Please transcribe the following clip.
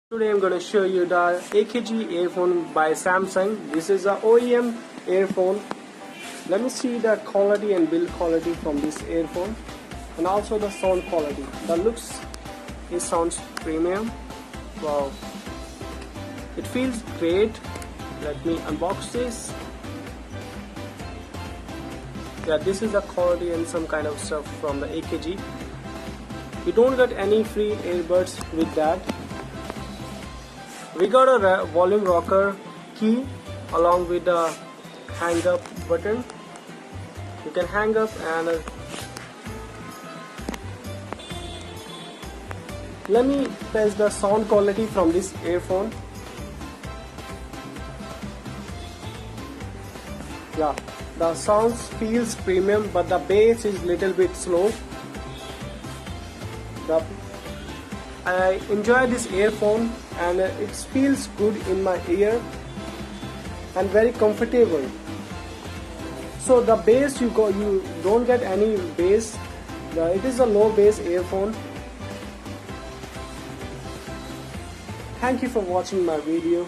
Today I'm going to show you the AKG earphone by Samsung. This is a OEM earphone. Let me see the quality and build quality from this earphone and also the sound quality. The looks, it sounds premium. Wow, it feels great. Let me unbox this. Yeah, this is the quality and some kind of stuff from the AKG. You don't get any free earbuds with that. We got a volume rocker key along with the hang up button. You can hang up and let me test the sound quality from this earphone. Yeah, the sound feels premium, but the bass is little bit slow. I enjoy this earphone and it feels good in my ear and very comfortable. So the bass you don't get any bass. It is a low bass earphone. Thank you for watching my video.